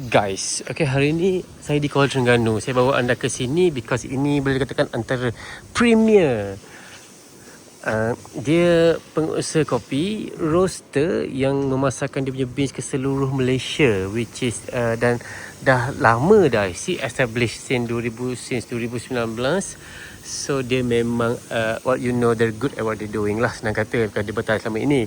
Guys, okay, hari ni saya di Kuala Terengganu. Saya bawa anda ke sini because ini boleh dikatakan antara premier. Dia pengusaha kopi roaster yang memasarkan dia punya beans ke seluruh Malaysia, which is dan dah lama dah established since 2019. So dia memang what you know, they're good at what they're doing lah, senang kata, kalau dia bertahan selama ini.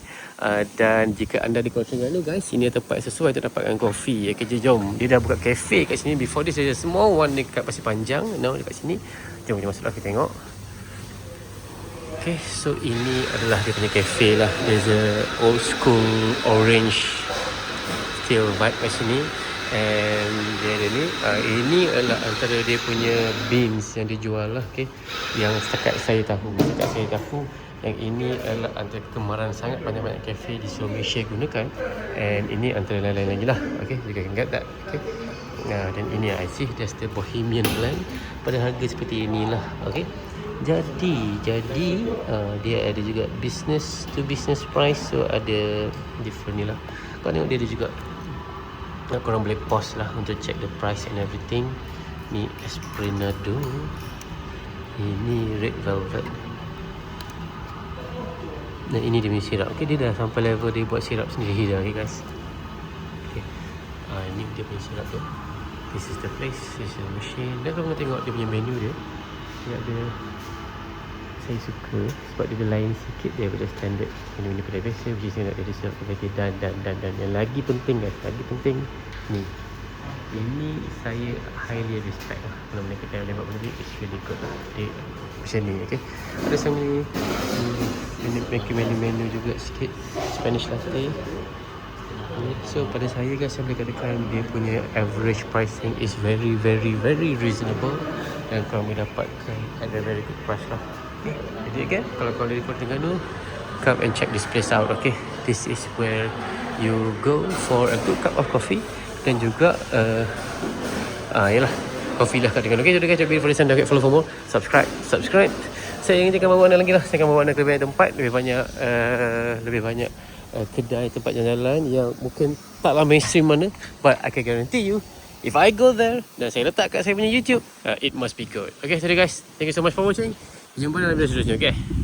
Dan jika anda di Kuala Terengganu guys, ini tempat sesuai untuk dapatkan kopi. Okay, jom, dia dah buka cafe kat sini. Before this there's a small one dekat Pasir Panjang, now dekat sini. Jom kita masuklah, kita tengok. Okay, so ini adalah dia punya cafe lah. There's a old school orange steel vibe kat sini. And dia ada ni, ini adalah antara dia punya beans yang dijual lah. Okay, yang setakat saya tahu, yang ini adalah antara kegemaran sangat banyak-banyak cafe di seluruh Malaysia gunakan. And ini antara lain-lain lagi lah. Okay, you can get that. Okay, dan ini I see that's the Bohemian blend pada harga seperti inilah. Okay, Jadi dia ada juga business to business price, so ada different ni lah. Kau tengok dia ada juga, korang boleh pause lah untuk check the price and everything. Ni Esprenado, ini Red Velvet. Nah, ini dia punya sirap. Okay, dia dah sampai level dia buat sirap sendiri dah. Okay guys, okay. Ini dia punya sirap tu. This is the place, this is the machine. Dan korang tengok dia punya menu dia. Dia ada, saya suka sebab dia lain sikit daripada standard menu-menu kedai biasa, which is nak ada siap kedai dan yang lagi penting guys, ni, ini saya highly respect lah. Kalau mana kedai boleh buat benda ni, it's really good lah. Dia macam ni. Okay, ada sama menu juga sikit Spanish latte. So pada saya guys, saya boleh katakan dia punya average pricing is very reasonable, dan korang boleh dapatkan at a very good price lah. Jadi again, kalau korang dari Kuala Terengganu, come and check this place out. Okay, this is where you go for a good cup of coffee, dan juga yalah, coffee lah kat Terengganu. Okay, jadi guys, jangan lupa dah follow for more, subscribe. Saya ingin bawa anda lagi lah. Saya akan bawa anda ke banyak tempat, lebih banyak kedai, tempat jalan-jalan yang mungkin taklah mainstream mana, but I can guarantee you, if I go there dan saya letak kat saya punya YouTube, it must be good. Okay, so guys, thank you so much for watching. Jumpa dalam video seterusnya. Okay.